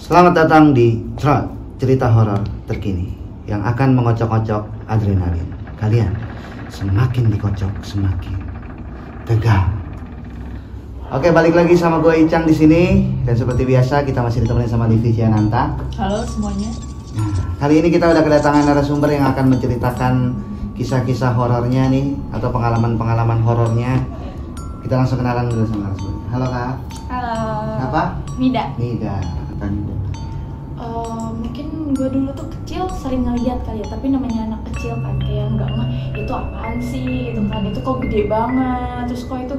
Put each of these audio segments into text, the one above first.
Selamat datang di Trot, cerita horor terkini yang akan mengocok-ocok adrenalin. Kalian semakin dikocok semakin tegang. Oke, balik lagi sama gue Icang di sini dan seperti biasa kita masih ditemenin sama Livi Ciananta. Halo semuanya. Nah, kali ini kita udah kedatangan narasumber yang akan menceritakan kisah-kisah horornya nih atau pengalaman-pengalaman horornya. Kita langsung kenalan dulu sama narasumber. Halo Kak. Halo. Apa? Mida. Nida. Mungkin gue dulu tuh kecil sering ngeliat kali ya, tapi namanya anak kecil kan kayak nggak ngeh itu apaan sih itu kan, itu kok gede banget, terus kok itu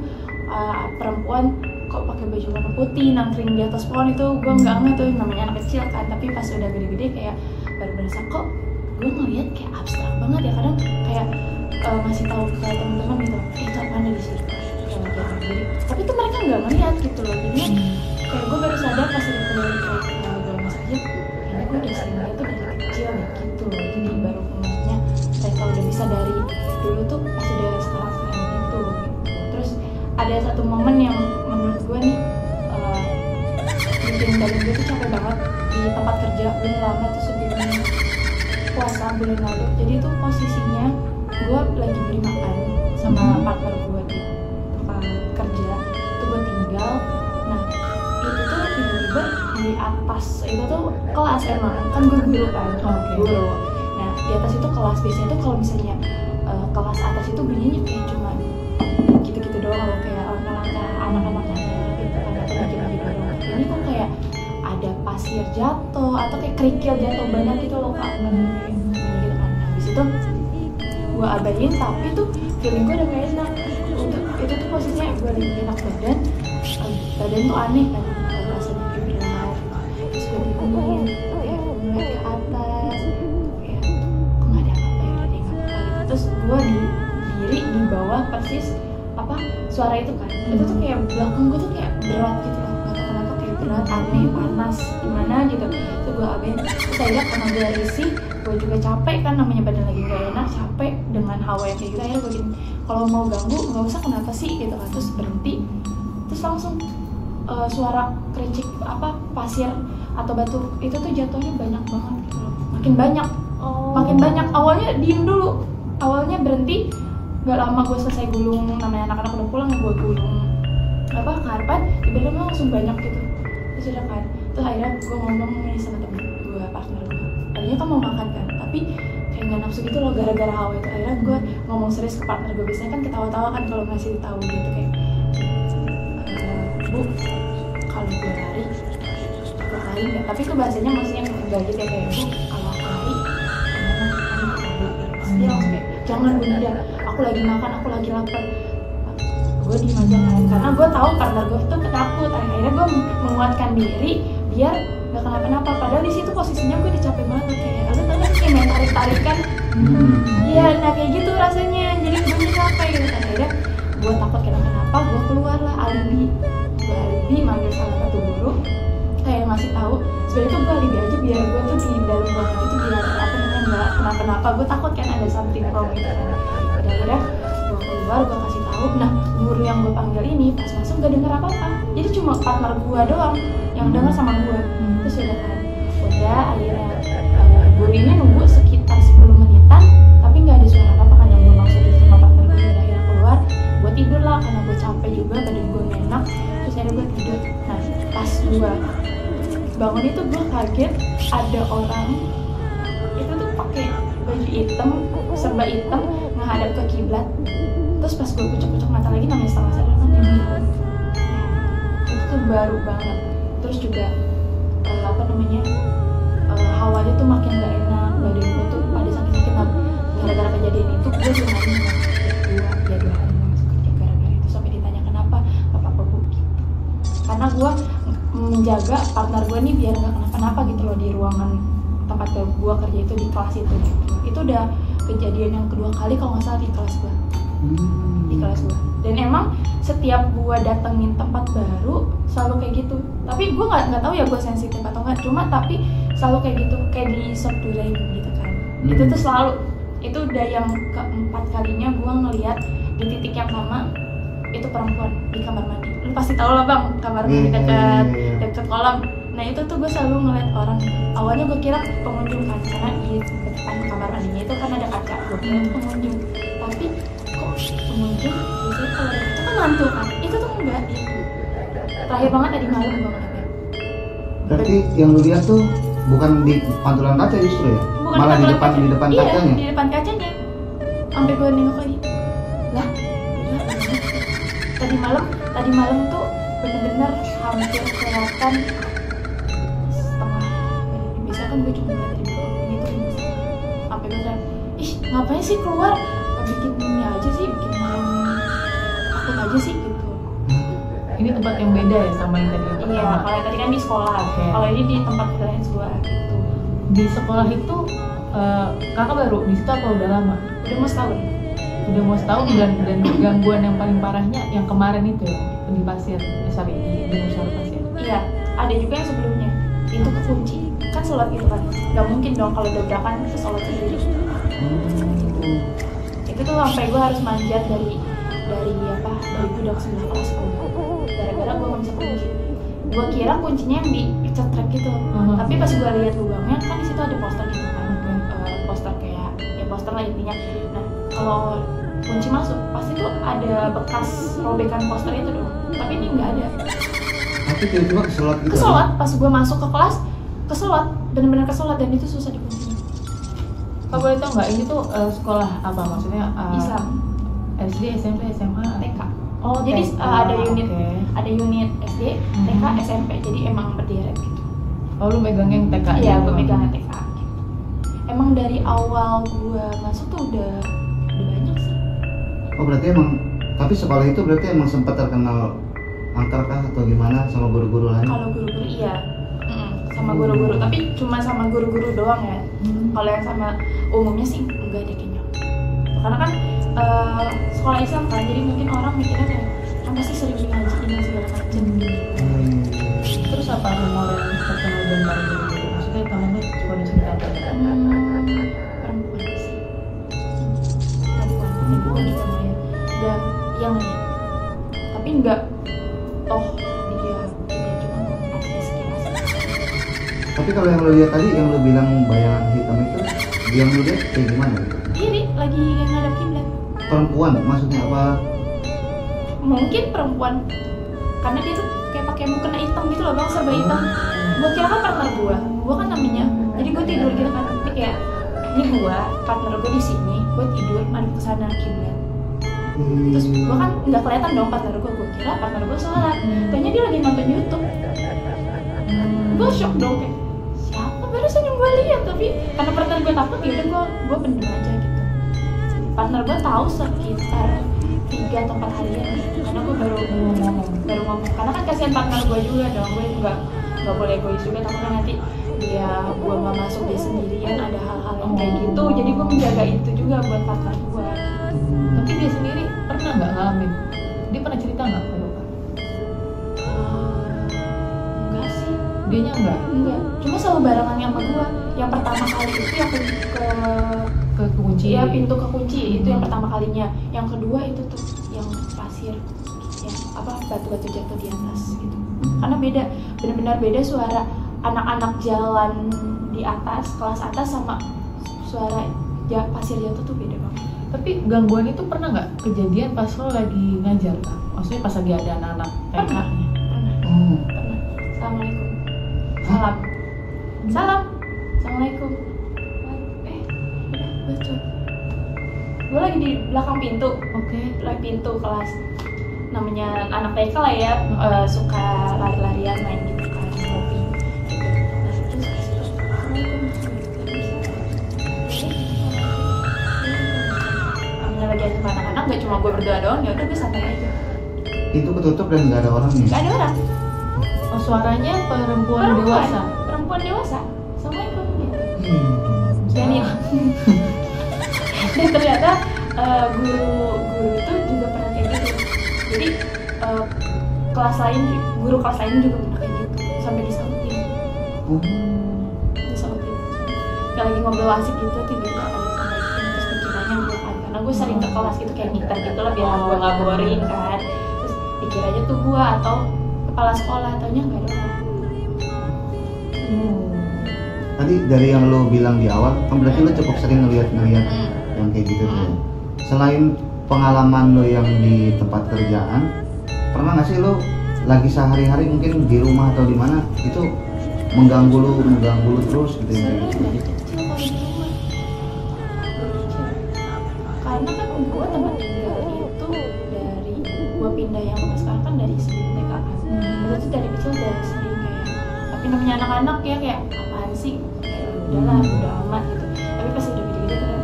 perempuan kok pakai baju warna putih nangkring di atas pohon, itu gue nggak ngeh tuh, namanya anak kecil kan. Tapi pas udah gede-gede kayak baru berasa kok gue ngeliat kayak abstrak banget ya, kadang kayak ngasih tahu ke teman-teman gitu, itu apaan di situ jadi, tapi tuh mereka nggak ngeliat gitu loh. Jadi kayak gue baru sadar pas udah kembali kayak dalam masa kecil, kayaknya gue udah sering lihat tuh dari kecil ya gitu loh. Jadi baru ngeliatnya mereka udah bisa dari dulu tuh pas udah sekarang gitu. Terus ada satu momen yang menurut gue nih bikin badan gue tuh capek banget di tempat kerja. Gue lama tuh sebelum puasa bulan lalu, jadi tuh posisinya gue lagi beli makan sama partner gue di tempat kerja, tuh gue tinggal. Nah itu tuh tiba-tiba di atas itu tuh kelas, emang kan gue guru kan, guru. Nah di atas itu kelas, biasanya tuh kalau misalnya kelas atas itu bunyinya kayak cuma gitu-gitu doang loh, kayak langkah anak-anak gitu kan, atau bagi-bagi doang. Ini kok kayak ada pasir jatuh atau kayak kerikil jatuh banyak gitu loh Kak, gitu kan. Nah habis itu gue abain, tapi tuh feeling gue udah gak enak. Itu tuh posisinya gue lagi enak badan tuh aneh kan, rasanya kayak berat. Terus gue dingin, kayak mulai ke atas, kayak kok gak ada apa-apa, ya udah deh gak apa-apa gitu. Terus gue diri di bawah persis apa suara itu kan, itu tuh kayak belakang gue tuh kayak berat gitu loh, gak tau kenapa kayak berat, aneh, panas, gimana gitu. Terus gue abain, terus akhirnya karena gue risih, gue juga capek kan, namanya badan lagi gak enak, capek dengan hawa yang kayak gitu. Akhirnya gue gini, kalau mau ganggu gak usah, kenapa sih gitu kan. Terus berhenti, terus langsung suara kericik apa pasir atau batu itu tuh jatuhnya banyak banget gitu loh. Makin banyak. Awalnya diem dulu, awalnya berhenti, gak lama gue selesai gulung, namanya anak-anak udah pulang, gue gulung apa karpet, tiba-tiba langsung banyak gitu. Terus udah kan, terus akhirnya gue ngomong nih sama temen gue, partner gue, tadinya kan mau makan kan, tapi kayak nggak nafsu gitu loh gara-gara hawa itu. Akhirnya gue ngomong serius ke partner gue, biasanya kan ketawa-tawa kan kalau ngasih tahu gitu, kayak Bu, kalau gue lari nggak, tapi itu bahasanya maksudnya enggak gitu ya, kayak Bu, kalau aku lari terus dia langsung kayak jangan bunda, aku lagi makan, aku lagi lapar. Gue diem aja kan, karena gue tahu partner gue itu penakut. Akhirnya gue menguatkan diri biar gak kenapa-napa, padahal di situ posisinya gue capek banget, kayak lu tau kan kayak main tarik-tarikan. Iya, nah kayak gitu rasanya, jadi gue capek gitu. Akhirnya gue takut kenapa-napa, gue keluar lah alibi manggil salah satu guru, kayak ngasih tahu sebenarnya tuh gue alibi aja biar gue tuh di dalam ruangan itu biar apa namanya nggak kenapa-napa. Gue takut kan ada something wrong gitu kan. Akhirnya gue keluar, gue kasih tahu. Nah guru yang gue panggil ini pas masuk gak denger apa-apa, jadi cuma partner gue doang yang denger sama gue. Terus udah kan, akhirnya guru ini nunggu sekitar 10 menitan tapi nggak ada suara apa-apa kan yang gue maksud itu sama partner gue. Akhirnya keluar, gue tidur lah karena gue capek juga, badan gue gak enak. Terus akhirnya gue tidur. Nah pas gue bangun itu gue kaget ada orang itu tuh pakai baju hitam, serba hitam, menghadap ke kiblat. Terus pas gue kucek-kucek mata lagi, namanya setengah sadar kan dia itu tuh baru banget. Terus juga hawanya tuh makin gak enak, badan gue tuh pada sakit-sakit. Nah gara-gara kejadian itu gue cuma masuk kerja 2 hari masuk kerja gara-gara itu, sampai ditanya kenapa bapak bubuk gitu. Karena gue menjaga partner gue nih biar gak kenapa-napa gitu loh di ruangan tempat gue kerja itu, di kelas itu gitu. Itu udah kejadian yang kedua kali kalau nggak salah di kelas gue. Di kelas gue. Dan emang setiap gue datengin tempat baru selalu kayak gitu. Tapi gue nggak tahu ya gue sensitif atau nggak. Cuma tapi selalu kayak gitu, kayak di Subdurain gitu kan. Itu tuh selalu. Itu udah yang keempat kalinya gue ngeliat di titik yang sama. Itu perempuan di kamar mandi. Lu pasti tahu lah bang, kamar mandi dekat kolam. Nah itu tuh gue selalu ngeliat orang. Awalnya gue kira pengunjung kan, karena di depan kamar mandinya itu kan ada kaca. Gue kira itu pengunjung, tapi kok pengunjung biasanya kalau itu kan mantu kan, itu tuh enggak. Terakhir banget tadi malam gue ngeliatnya. Berarti yang lu lihat tuh bukan di pantulan kaca justru ya? Bukan Malah di depan iya, kacanya. di depan kacanya. Sampai gue nengok lagi. Lah, tadi malam tuh bener-bener hampir kelihatan setengah. Biasanya kan gue cuma lihat dari bawah, ini tuh sampai gue bilang, ih ngapain sih keluar? Bikin ini aja sih, bikin takut aja sih gitu. Ini tempat yang beda ya sama yang tadi? Iya, kalau yang tadi kan di sekolah. Okay. Kalau ini di tempat freelance gue gitu. Di sekolah itu kakak baru di situ apa udah lama? Udah mau setahun. Udah mau setahun dan gangguan yang paling parahnya yang kemarin itu ya di pasir, di Nusa Pasir. Iya, ada juga yang sebelumnya. Itu kekunci. Kan sholat gitu kan. Gak mungkin dong kalau dobrakan terus sholat sendiri. Itu tuh sampai gue harus manjat dari gudang sebelah kelas gue. Gara-gara gue nggak bisa kunci. Gue kira kuncinya yang dicetrek gitu. Tapi pas gue lihat lubangnya kan di situ ada poster gitu kan. Poster kayak ya poster lah intinya. Nah kalau kunci masuk pasti tuh ada bekas robekan poster itu dong. Tapi ini nggak ada. Tapi tiba-tiba keselot gitu. Keselot pas gue masuk ke kelas, keselot, benar-benar keselot dan itu susah dikuncinya. Kak boleh tau nggak ini tuh sekolah apa maksudnya? Islam. SD, SMP, SMA, TK. Oh jadi TK. ada unit SD, TK, SMP. Jadi emang berderet gitu. Oh lu megang yang TK? Iya, gue megang TK. Gitu. Emang dari awal gue masuk tuh udah banyak sih. Oh berarti emang, tapi sekolah itu berarti emang sempat terkenal angker kah atau gimana sama guru-guru lain? Kalau guru-guru iya, sama guru-guru. Tapi cuma sama guru-guru doang ya. Kalau yang sama umumnya sih enggak deh kayaknya. Karena kan sekolah Islam kan, jadi mungkin orang mikirnya kayak kan pasti sering ngajiin dan segala macam gitu. Terus apa rumor yang terkenal dan baru gitu? Maksudnya temennya cuma cerita apa? Perempuan sih. Perempuan di kamarnya. Dan yang lihat. Tapi enggak toh dia cuma ada sekilas. Tapi kalau yang lo lihat tadi, yang lo bilang bayangan hitam itu, yang lo lihat kayak gimana gitu? Diri lagi ngadap kiblat. Perempuan maksudnya apa? Mungkin perempuan karena dia tuh kayak pakai mukena hitam gitu loh bang, serba hitam. Gue kira kan partner gue kan namanya. Jadi gue tidur gitu kan, tapi kayak ini gue partner gue di sini, gue tidur madep ke sana kiblat. Terus gue kan nggak kelihatan dong partner gue kira partner gue sholat. Kayaknya dia lagi nonton YouTube. Gue shock dong kayak siapa barusan yang gue lihat, tapi karena partner gue takut ya udah gue pendem aja gitu. Partner gue tahu sekitar 3 atau 4 harian karena gue baru ngomong karena kan kasihan partner gue juga dong, gue nggak boleh egois juga, takutnya nanti dia gue nggak masuk dia sendirian ada hal-hal yang kayak gitu, jadi gue menjaga itu juga buat partner gue. Tapi dia sendiri pernah nggak ngalamin? Dia pernah cerita nggak ke lu? Enggak sih, Dianya enggak? Cuma selalu barengan sama gue. Yang pertama kali itu yang Ke kunci? Iya, pintu kekunci itu yang pertama kalinya. Yang kedua itu tuh yang pasir, yang batu-batu jatuh di atas gitu. Karena beda, benar-benar beda suara anak-anak jalan di atas, kelas atas sama suara pasir jatuh tuh beda banget. Tapi gangguan itu pernah nggak kejadian pas lo lagi ngajar Kak? Maksudnya pas lagi ada anak-anak TK? Pernah. Assalamualaikum. Salam. Assalamualaikum. Baca. Gue lagi di belakang pintu. Oke. Lagi pintu kelas. Namanya anak TK lah ya, suka lari-larian main gitu kan, ngopi. Nah, terus Assalamualaikum. Lagi ada anak-anak, nggak cuma gue berdua doang, ya udah gue santai aja. Pintu ketutup dan nggak ada orangnya? Nggak ada orang. Oh, suaranya perempuan dewasa? Perempuan dewasa. Assalamualaikum. Dan dan ternyata guru itu juga pernah kayak gitu. Jadi guru kelas lain juga pernah kayak gitu, sampai disautin. Disautin. Kayak lagi ngobrol asik gitu, tiba-tiba ada Assalamualaikum, terus pikirannya gue kan, karena gue sering ke kelas gitu kayak ngiter gitu lah biar gue nggak boring kan. Terus dikiranya tuh gue atau kepala sekolah, taunya nggak ada orang. Tadi dari yang lo bilang di awal, kan berarti lo cukup sering ngeliat yang kayak gitu tuh ya. Selain pengalaman lo yang di tempat kerjaan, pernah nggak sih lo lagi sehari-hari mungkin di rumah atau di mana itu mengganggu lu terus gitu ya? Sering dari kecil kalau di rumah. Dari kecil. Karena kan gue tempat tinggal itu dari gue pindah yang rumah sekarang kan dari sebelum TK kan. Itu tuh dari kecil udah sering kayak, tapi namanya anak-anak ya kayak apaan sih? Kayak udahlah, udah amat gitu. Tapi pas udah gede-gede kan,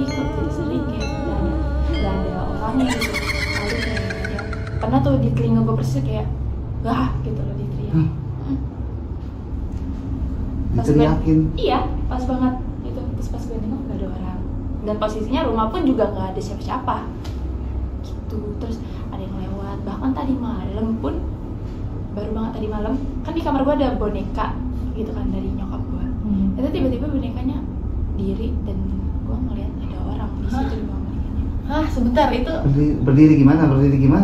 kok jadi sering kayak nggak ada orangnya gitu. Lalu kayak ya, pernah tuh di telinga gue persis kayak wah gitu loh diteriak. Diteriakin? Iya, pas banget itu. Terus pas gue nengok gak ada orang. Dan posisinya rumah pun juga gak ada siapa-siapa gitu. Terus ada yang lewat. Bahkan tadi malam pun, baru banget tadi malam, kan di kamar gue ada boneka gitu kan dari nyokap gue. Itu tiba-tiba bonekanya diri dan gue ngeliat ada orang di situ di bawah bonekanya. Hah, sebentar itu Berdiri gimana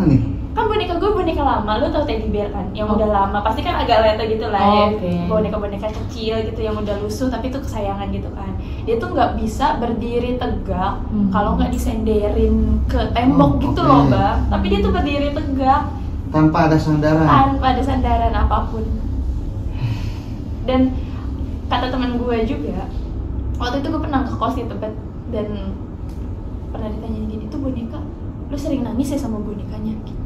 nih? Kan boneka gue boneka lama, lu tau teddy bear kan, yang udah lama, pasti kan agak leta gitu lah ya. Boneka-boneka kecil gitu yang udah lusuh tapi itu kesayangan gitu kan. Dia tuh nggak bisa berdiri tegak kalau nggak disenderin ke tembok gitu loh bang. Tapi dia tuh berdiri tegak tanpa ada sandaran apapun. Dan kata teman gue juga, waktu itu gue pernah ke kos di Tebet dan pernah ditanyain gini, tuh boneka lu sering nangis ya sama bonekanya gitu.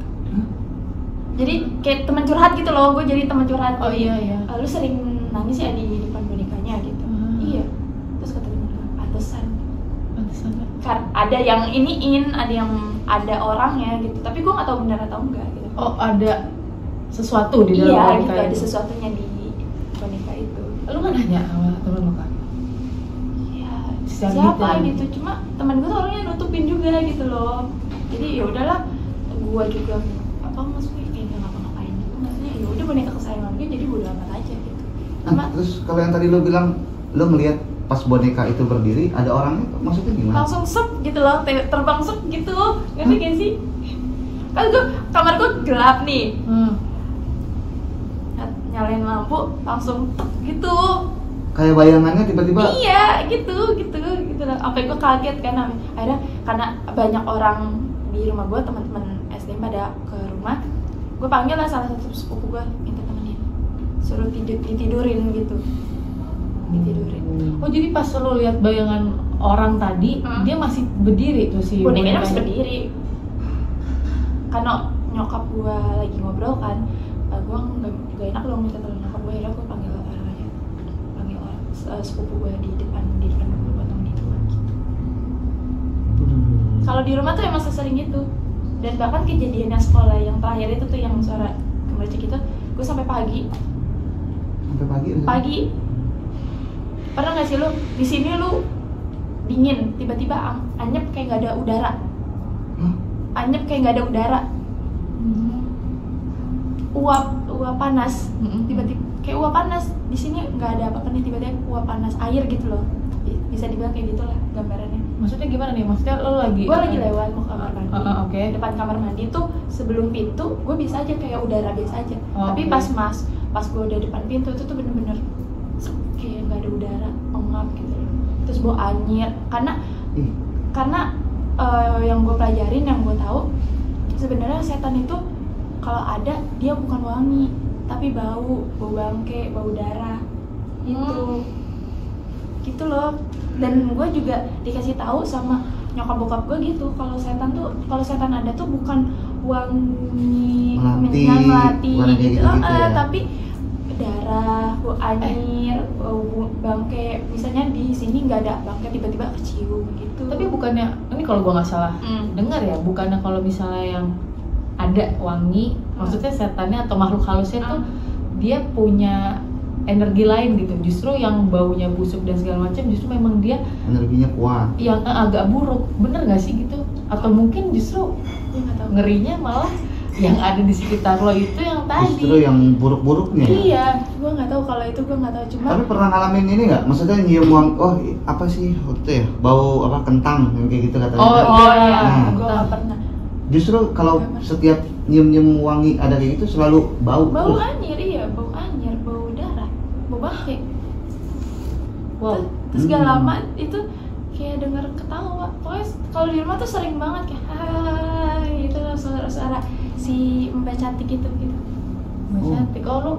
Jadi kayak teman curhat gitu loh, gue jadi teman curhat. Oh iya. Lu sering nangis ya di depan bonekanya gitu. Iya. Terus kata temen gue, pantesan. Kan ada yang ada orangnya gitu. Tapi gue nggak tahu benar atau enggak gitu. Oh, ada sesuatu di dalam boneka boneka gitu, itu. ada sesuatunya di boneka itu. Lu nggak nanya sama temen lu kan? Iya. Siapa Siapa gitu? gitu? Cuma teman gue tuh orangnya nutupin juga gitu loh. Jadi ya udahlah, gue juga apa maksudnya kayak nggak ngapa-ngapain gitu. Maksudnya ya udah boneka kesayangan gue jadi bodo amat aja gitu. Terus kalau yang tadi lo bilang lo ngelihat pas boneka itu berdiri ada orangnya, maksudnya gimana? Langsung sep gitu loh, terbang sep gitu. Ngerti gak sih? Kan kamar gue gelap nih. Nyalain lampu langsung tek gitu. Kayak bayangannya tiba-tiba? Iya gitu lah. Sampai gue kaget kan. Akhirnya karena banyak orang di rumah gue, teman-teman SD pada ke rumah, gue panggil lah salah satu sepupu gue, minta temenin, suruh ditidurin gitu. Oh jadi pas lo lihat bayangan orang tadi, dia masih berdiri tuh si bonekanya masih berdiri. Karena nyokap gue lagi ngobrol kan, gue nggak enak dong minta tolong nyokap gue. Akhirnya gue panggil orang sepupu gue di depan gue buat temenin gue gitu. Kalau di rumah tuh emang sesering itu. Dan bahkan kejadiannya sekolah yang terakhir itu tuh yang suara gemericik itu, gue sampai pagi. Pagi. Pernah nggak sih lu di sini lu dingin, tiba-tiba anyep kayak nggak ada udara. Anyep kayak nggak ada udara. Uap panas. Tiba-tiba kayak uap panas. Di sini nggak ada apa-apa nih, tiba-tiba uap panas air gitu loh. Bisa dibilang kayak gitulah gambarannya. Maksudnya gimana nih? Maksudnya lo lagi? Gue lagi lewat mau kamar mandi. Okay. Depan kamar mandi tuh sebelum pintu, gue bisa aja kayak udara biasa aja. Tapi pas gue udah depan pintu itu tuh bener-bener kayak nggak ada udara, pengap gitu. Terus bau anyir. Karena yang gue pelajarin, yang gue tahu sebenarnya setan itu kalau ada dia bukan wangi, tapi bau bangke, bau darah gitu. Gitu loh. Dan gue juga dikasih tahu sama nyokap bokap gue gitu, kalau setan ada tuh bukan wangi melati gitu, ya. Tapi darah, bau anyir, bau bangke. Misalnya di sini nggak ada bangke, tiba-tiba kecium gitu. Tapi bukannya ini kalau gue nggak salah dengar ya, bukannya kalau misalnya yang ada wangi, maksudnya setannya atau makhluk halusnya tuh dia punya energi lain gitu. Justru yang baunya busuk dan segala macam justru memang dia energinya kuat, yang agak buruk. Bener nggak sih gitu? Atau mungkin justru ngerinya malah yang ada di sekitar lo itu yang tadi, justru yang buruk-buruknya. Iya, gue nggak tahu kalau itu, gue nggak tahu. Cuma tapi pernah ngalamin ini nggak? Maksudnya nyium apa sih itu ya, bau apa kentang yang kayak gitu katanya. Iya, gue nggak pernah. Justru kalau setiap nyium wangi ada kayak gitu selalu bau anyir, iya, bau anyir, bau darah, bau rumah kayak Wow. terus gak lama itu kayak denger ketawa. Pokoknya kalau di rumah tuh sering banget kayak hai gitu suara si Mbak Cantik gitu. Mbak Cantik. Oh, lu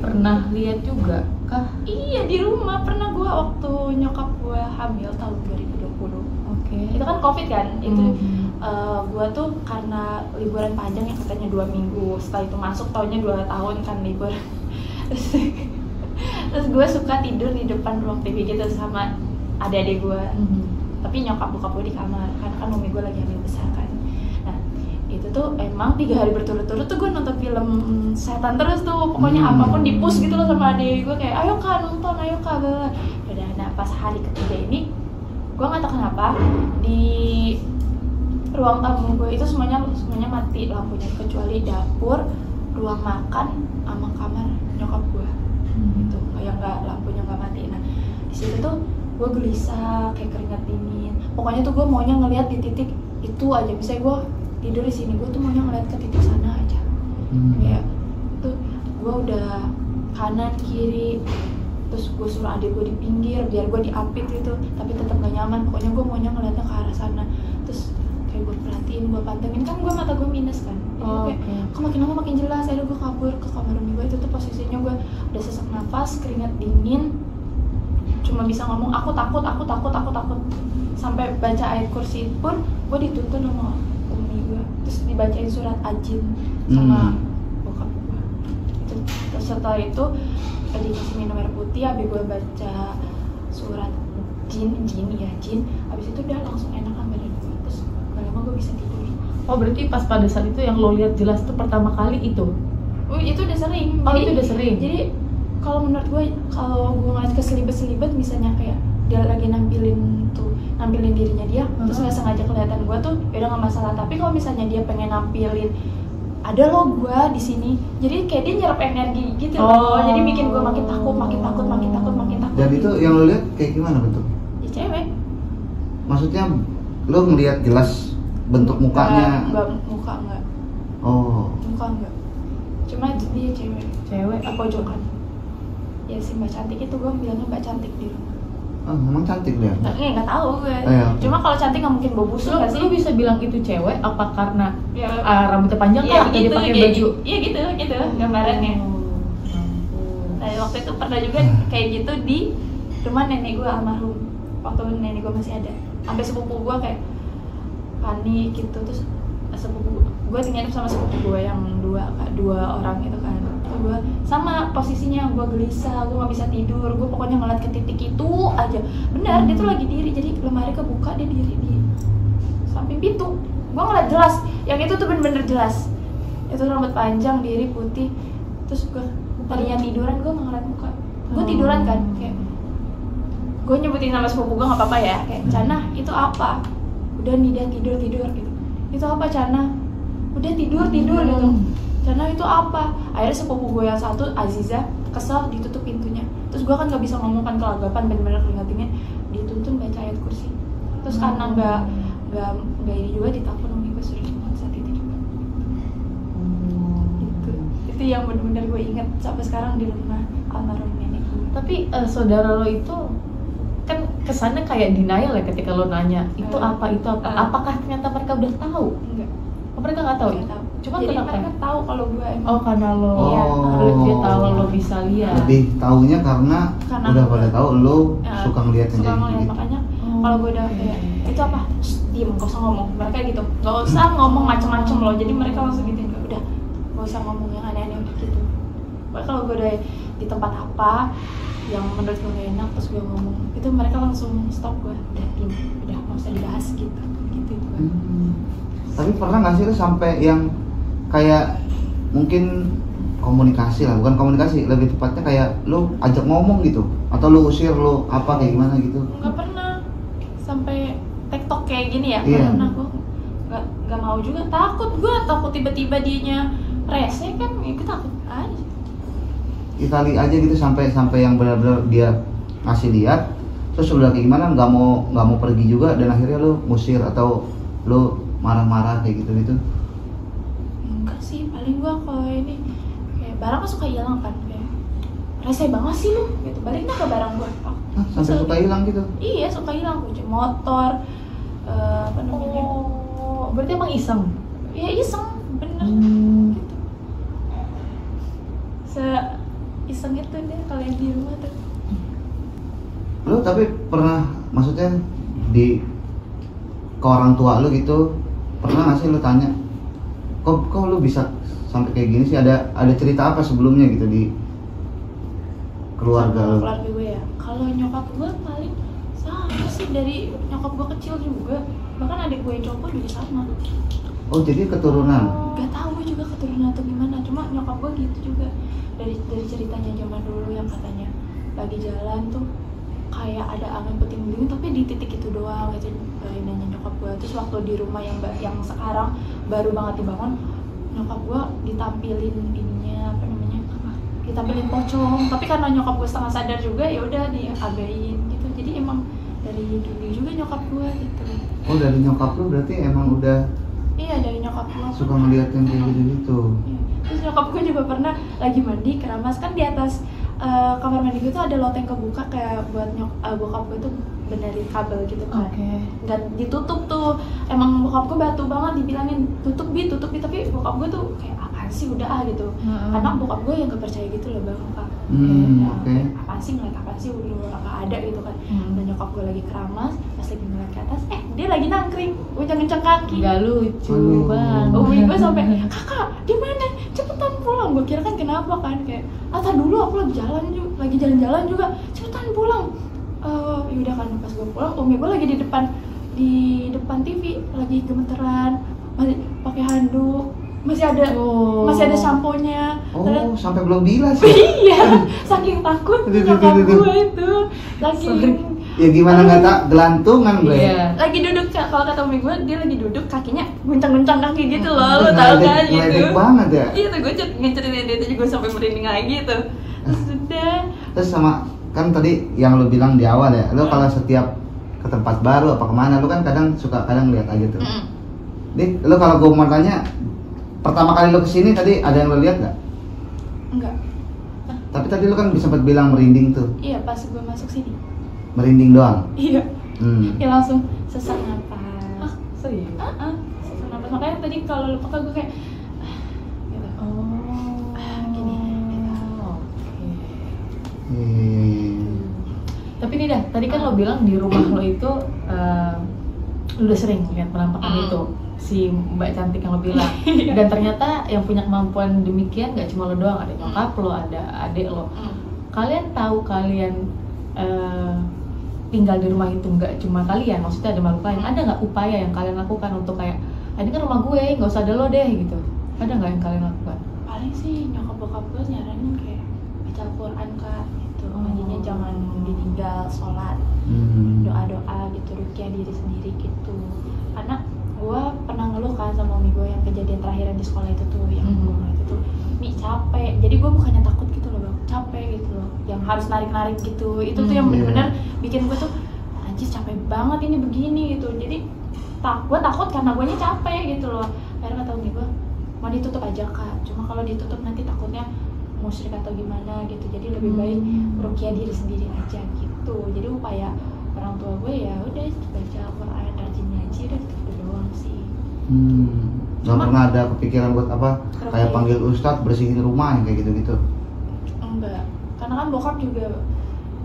pernah lihat juga kah? Iya di rumah pernah gue waktu nyokap gue hamil tahun 2020. Oke. Itu kan COVID kan. Itu Hmm. gue tuh karena liburan panjang yang katanya 2 minggu, setelah itu masuk tahunnya 2 tahun kan libur. Terus gue suka tidur di depan ruang TV gitu sama adik-adik gue. Tapi nyokap bokap gue di kamar karena kan umi gue lagi hamil besar kan. Nah itu tuh emang 3 hari berturut-turut tuh gue nonton film setan terus tuh, pokoknya apapun di-push gitu loh sama adik gue kayak ayo kak nonton, ayo kak. Udah, nah pas hari ketiga ini gue nggak tahu kenapa di ruang tamu gue itu semuanya mati lampunya kecuali dapur, ruang makan, sama kamar nyokap gue. Itu yang lampunya nggak mati. Nah di situ tuh gue gelisah kayak keringat dingin. Pokoknya tuh gue maunya ngeliat di titik itu aja. Misalnya gue tidur di sini, gue tuh maunya ngeliat ke titik sana aja. Kayak tuh gue udah kanan kiri, terus gue suruh adik gue di pinggir biar gue diapit gitu, tapi tetap gak nyaman. Pokoknya gue maunya ngeliatnya ke arah sana. Terus kayak gue perhatiin, gue pantengin, kan gue mata gue minus kan. Jadi kayak kok makin lama makin jelas. Akhirnya gue kabur ke kamar umi gue. Itu tuh posisinya gue udah sesak nafas, keringat dingin, cuma bisa ngomong aku takut. Sampai baca ayat kursi pun gue dituntun sama umi gue. Terus dibacain surat Ajin sama bokap gue. Terus setelah itu dikasih minum air putih, habis gue baca surat jin. Habis itu udah langsung enakan badan gue. Terus gak lama gue bisa tidur. Oh, berarti pas pada saat itu yang lo lihat jelas tuh pertama kali itu? Oh, itu udah sering. Oh, itu udah sering? Jadi kalau menurut gue, kalau gue ngeliat keselibet misalnya kayak dia lagi nampilin dirinya dia, terus nggak sengaja kelihatan gue tuh, ya udah nggak masalah. Tapi kalau misalnya dia pengen nampilin ada lo gue di sini, jadi kayak dia nyerap energi gitu loh. Jadi bikin gue makin takut. Dan itu yang lo lihat kayak gimana bentuk? Ya cewek. Maksudnya lo ngelihat jelas bentuk mukanya? Enggak, muka enggak. Oh. Muka enggak. Cuma dia cewek pojokan. Ya si Mbak Cantik itu gue bilangnya Mbak Cantik di rumah. Oh, memang cantik dia? Nggak tahu gue. Iya. Cuma kalau cantik nggak mungkin bau busuk nggak sih? Lu bisa bilang itu cewek apa karena Ya, rambutnya panjang iya, kah? Atau dia pakai baju? Iya gitu gambarannya. Nah, waktu itu pernah juga kayak gitu di rumah nenek gue almarhum. Waktu nenek gue masih ada. Sampai sepupu gue kayak panik gitu. Terus sepupu gue tinggal sama sepupu gue yang dua orang itu kan. Gue sama posisinya, gue gelisah, gue nggak bisa tidur. Gue pokoknya ngeliat ke titik itu aja. Benar, dia tuh lagi diri. Jadi lemari kebuka, dia diri di samping pintu. Gue ngeliat jelas. Yang itu tuh bener-bener jelas. Itu rambut panjang, diri putih. Terus gue tadinya tiduran, gue nggak ngeliat muka. Gue tiduran kan, kayak gue nyebutin nama sepupu gue nggak apa-apa ya. Kayak Cana, itu apa? Udah nih dia tidur gitu. Itu apa Cana? Udah tidur gitu. Cana itu apa? Akhirnya sepupu gue yang satu Aziza kesel, ditutup pintunya. Terus gue kan nggak bisa ngomong kan, kelagapan bener-bener keringat dingin. Dituntun baca ayat kursi. Terus karena nggak ini juga ditelepon umi gue suruh jemput saat itu juga. Itu yang bener-bener gue inget sampai sekarang di rumah almarhum nenek gue. Tapi saudara lo itu kan kesannya kayak denial ya ketika lo nanya itu apa. Apakah ternyata mereka udah tahu? Enggak. Oh, mereka nggak tahu? Nggak tahu. Cuma jadi kenapa? mereka tahu kalau gue emang. Oh, karena lo, Iya. dia tahu lo bisa lihat. Lebih taunya karena udah pada tahu lo suka ngeliat yang suka kayak ngeliat, gitu. makanya kalau gue udah kayak itu apa, diem, gak usah ngomong. Mereka gitu, gak usah ngomong macem-macem loh. Jadi mereka langsung gitu, udah gak usah ngomong yang aneh-aneh, udah gitu. Pokoknya kalau gue udah di tempat apa yang menurut gue gak enak terus gue ngomong, itu mereka langsung stop gue, udah diem, udah gak usah dibahas gitu. Tapi pernah nggak sih lo sampai yang kayak mungkin komunikasi lah, bukan komunikasi, lebih tepatnya kayak lo ajak ngomong gitu, atau lo usir, lo apa kayak gimana gitu? Nggak pernah sampai TikTok kayak gini ya. Iya. Karena gue nggak mau juga, takut tiba-tiba dianya rese kan, ya gue takut aja. Itali aja gitu sampai yang benar-benar dia ngasih lihat, terus udah kayak gimana nggak mau pergi juga, dan akhirnya lo ngusir atau lo marah-marah kayak gitu. Enggak sih, paling gua kalau ini kayak barang kan suka hilang kan, kayak rese banget sih lu gitu, balikin ke barang gue. Sampai suka hilang gitu? Iya, suka hilang, kunci motor, apa namanya? Berarti emang iseng? Iya iseng, bener gitu. Iseng itu deh kalau yang di rumah tuh. Lu tapi pernah, maksudnya ke orang tua lu gitu, pernah nggak sih lu tanya, kok lu bisa sampai kayak gini sih, ada cerita apa sebelumnya gitu di keluarga lu? Keluarga gue ya, kalau nyokap gue paling sama sih, dari nyokap gue kecil juga, bahkan adik gue yang cowok juga sama. Oh jadi keturunan? Gak tau gue juga keturunan atau gimana, cuma nyokap gue gitu juga. Dari ceritanya zaman dulu yang katanya lagi jalan tuh kayak ada angin puting beliung tapi di titik itu doang gitu, nanya nyokap gue. Terus waktu di rumah yang sekarang baru banget dibangun, nyokap gue ditampilin ininya apa namanya, ditampilin pocong, tapi karena nyokap gue setengah sadar juga ya udah diabain gitu. Jadi emang dari dulu juga nyokap gue gitu. Oh dari nyokap lu berarti emang udah? Iya dari nyokap gue suka ngeliat yang kayak gitu. Iya. Terus nyokap gue juga pernah lagi mandi keramas, kan di atas kamar mandi gue tuh ada loteng kebuka kayak buat bokap gue tuh benerin kabel gitu kan. Dan ditutup tuh, emang bokap gue batu banget dibilangin tutup bi, tapi bokap gue tuh kayak apaan sih udah gitu. Karena bokap gue yang gak percaya gitu loh bang, Kak. Apaan sih, ngeliat apaan sih, udah gak ada gitu kan. Dan nyokap gue lagi keramas, pas lagi ngeliat ke atas, dia lagi nangkring, kencang-kencang kaki. Gak lucu banget. Umi gue sampai, kakak di mana? Cepetan pulang. Gue kira kan kenapa kan, kayak dulu aku lagi jalan-jalan juga, cepetan pulang. Yaudah kan, pas gue pulang, umi gue lagi di depan TV lagi gemeteran, masih pakai handuk, masih ada samponya. Sampai belum bilas ya? Iya, saking takut nyokap gue itu, ya gimana nggak tak gelantungan gue. Lagi duduk, kalau kata umi gue dia lagi duduk kakinya guncang-guncang kaki gitu loh, lo tau kan gitu. Ngeledek banget ya. Iya tuh gue ngeceritain dia tuh juga sampai merinding lagi tuh. Terus sama kan tadi yang lo bilang di awal ya, lo kalau setiap ke tempat baru apa kemana lo kan kadang lihat aja tuh. Dik, lo kalau gue mau tanya, pertama kali lo kesini tadi ada yang lo lihat nggak? Enggak. Tapi tadi lo kan sempat bilang merinding tuh. Iya pas gue masuk sini. Merinding doang? Iya. Ya langsung sesak napas. Serius? Sesak napas, makanya tadi kalau lo peka gue kayak gitu. Gini gitu. Tapi nih dah, tadi kan lo bilang di rumah lo itu lo udah sering lihat penampakan itu si mbak cantik yang lo bilang. Dan ternyata yang punya kemampuan demikian gak cuma lo doang, ada nyokap lo, ada adik lo. Kalian tahu tinggal di rumah itu nggak cuma kalian, maksudnya ada makhluk lain. Ada nggak upaya yang kalian lakukan untuk kayak, ini kan rumah gue, nggak usah ada lo deh gitu? Ada nggak yang kalian lakukan? Paling sih nyokap bokap gue nyaranin kayak baca Al-Quran kak gitu. Makanya jangan ditinggal sholat, doa-doa gitu, ruqyah diri sendiri gitu. Karena gue pernah ngeluh kan sama umi gue yang kejadian terakhir di sekolah itu tuh, yang gue itu tuh Mi capek. Jadi gue bukannya takut gitu loh bang, capek gitu loh, yang harus narik-narik gitu. Itu tuh yang benar-benar bikin gue tuh anjir capek banget ini begini gitu. Jadi gue takut karena gue nya capek gitu loh. Akhirnya kata umi gue, mau ditutup aja kak, cuma kalau ditutup nanti takutnya musyrik atau gimana gitu. Jadi lebih baik ruqyah diri sendiri aja gitu. Jadi upaya orang tua gue ya udah baca Al-Quran, rajin ngaji, udah gitu doang sih. Gak pernah ada kepikiran buat apa? Kayak panggil ustadz bersihin rumah yang kayak gitu-gitu? Enggak, karena kan bokap juga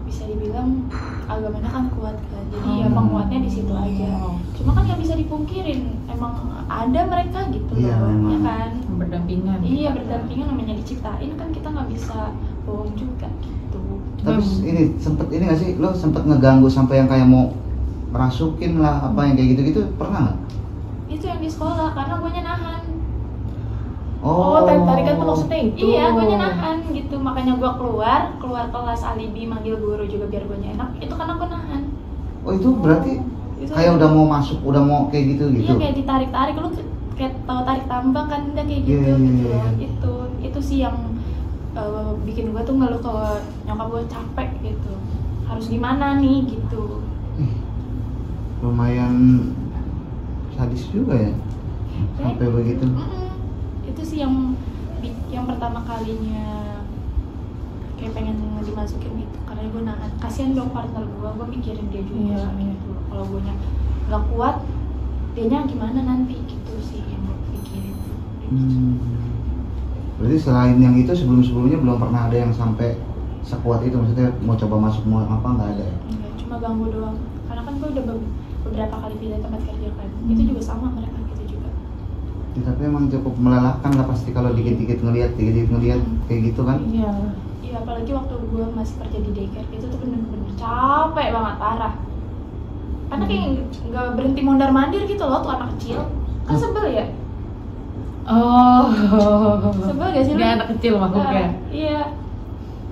bisa dibilang agamanya kan kuat kan. Jadi ya penguatnya di situ aja. Cuma kan nggak bisa dipungkirin, emang ada mereka gitu loh, ya kan? Berdampingan. Iya berdampingan, namanya diciptain kan, kita nggak bisa bohong juga gitu. Tapi ini nggak sih, lo sempet ngeganggu sampai yang kayak mau merasukin lah apa yang kayak gitu-gitu, pernah nggak? Itu yang di sekolah, karena gue nahan. Tarik-tarikan tuh maksudnya itu? Iya, gue nahan gitu, makanya gue keluar kelas alibi, manggil guru juga biar gue enak. Itu karena gue nahan. Oh itu berarti kayak udah mau masuk, udah mau kayak gitu? Iya kayak ditarik-tarik, lu kayak tahu tarik tambang kan, udah kayak gitu gitu. Itu sih yang bikin gue tuh ngeluh ke nyokap gue, capek gitu. Harus gimana nih gitu. Lumayan sadis juga ya, sampai begitu. Itu sih yang pertama kalinya kayak pengen dimasukin gitu karena gue nahan. Kasian dong partner gue mikirin dia juga. Gitu. Kalau gue nya nggak kuat, dianya gimana nanti gitu sih yang gue pikirin. Berarti selain yang itu sebelumnya belum pernah ada yang sampai sekuat itu, maksudnya mau coba masuk mau apa nggak ada ya? Enggak, cuma ganggu doang. Karena kan gue udah beberapa kali pindah tempat kerja kan. Itu juga sama mereka gitu juga. Ya, tapi emang cukup melelahkan lah pasti kalau dikit-dikit ngelihat kayak gitu kan? Iya. Iya, apalagi waktu gue masih kerja di daycare itu tuh bener-bener capek banget parah. Karena kayak nggak berhenti mondar-mandir gitu loh tuh anak kecil. Kan sebel ya? Oh. Sebel gak sih lu? Dia anak kecil makhluknya. Iya.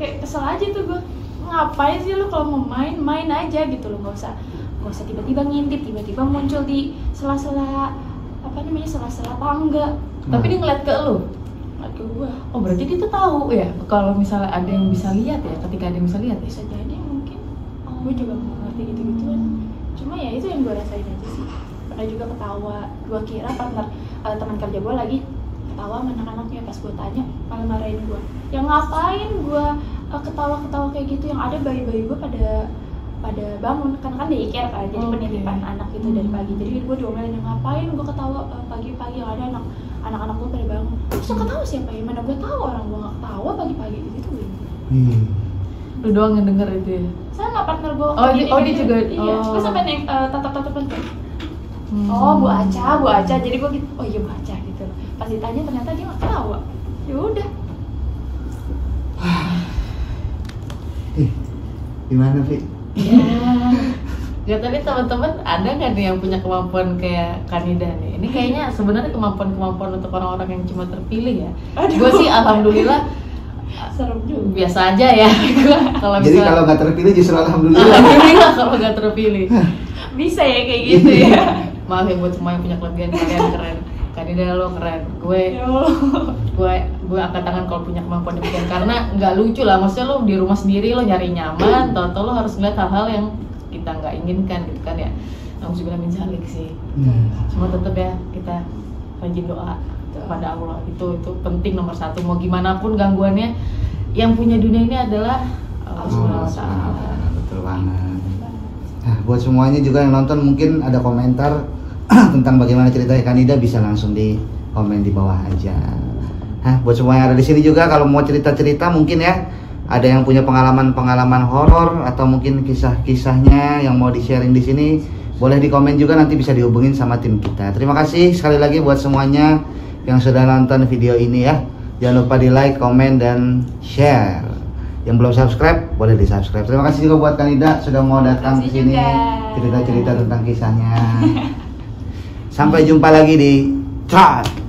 Kayak kesel aja tuh gue. Ngapain sih lu kalau mau main aja gitu loh, nggak usah tiba-tiba ngintip, tiba-tiba muncul di sela-sela sela-sela tangga. Tapi dia ngeliat ke lu? Ngeliat ke gue. Oh berarti dia tuh tahu ya kalau misalnya ada yang bisa lihat ya, ketika ada yang bisa lihat ya? Bisa jadi mungkin. Gue juga nggak ngerti gitu-gituan. Cuma ya itu yang gue rasain aja sih. Pernah juga ketawa. Gue kira partner teman kerja gue lagi ketawa sama anak-anaknya, pas gue tanya malah marahin gue. Yang ngapain gue ketawa-ketawa kayak gitu, yang ada bayi-bayi gue pada bangun kan daycare kan, jadi penitipan anak gitu dari pagi. Jadi gue diomelin, yang ngapain gue ketawa pagi-pagi, yang ada anak-anak gue pada bangun. Terus lo ketawa siapa ya? Mana gue tahu orang gue nggak ketawa pagi-pagi gitu gue. Lu doang yang denger itu ya? Sama partner gue. Dia juga. Iya. Gue sampai nih tatap-tatapan tuh. Oh Bu Aca. Jadi gue gitu. Oh iya Bu Aca gitu. Pas ditanya ternyata dia nggak ketawa. Ya udah. Gimana Vi? Ya tapi teman-teman ada nggak nih yang punya kemampuan kayak Kanida nih? Ini kayaknya sebenarnya kemampuan untuk orang-orang yang cuma terpilih ya. Gue sih alhamdulillah serem juga. Biasa aja ya. Jadi kalau nggak terpilih justru alhamdulillah. Alhamdulillah kalau nggak terpilih. Bisa ya kayak gitu ya. Maaf ya buat semua yang punya kelebihan, kalian keren. Kanida lo keren. Gue angkat tangan kalau punya kemampuan demikian, karena nggak lucu lah. Maksudnya lo di rumah sendiri lo nyari nyaman, tau lo harus ngeliat hal-hal yang kita nggak inginkan gitu kan ya. Alhamdulillah min zalik sih. Cuma tetap ya kita rajin doa kepada Allah, itu penting nomor satu. Mau gimana pun gangguannya, yang punya dunia ini adalah Allah SWT. Betul banget. Nah, buat semuanya juga yang nonton mungkin ada komentar tentang bagaimana ceritanya Kanida, bisa langsung di komen di bawah aja. Nah, buat semua yang ada di sini juga kalau mau cerita-cerita mungkin ya, ada yang punya pengalaman horor atau mungkin kisah-kisahnya yang mau di-sharing di sini, boleh di komen juga, nanti bisa dihubungin sama tim kita. Terima kasih sekali lagi buat semuanya yang sudah nonton video ini ya. Jangan lupa di like, komen, dan share. Yang belum subscribe boleh di subscribe. Terima kasih juga buat Kanida sudah mau datang ke sini cerita-cerita tentang kisahnya. Sampai jumpa lagi di Try.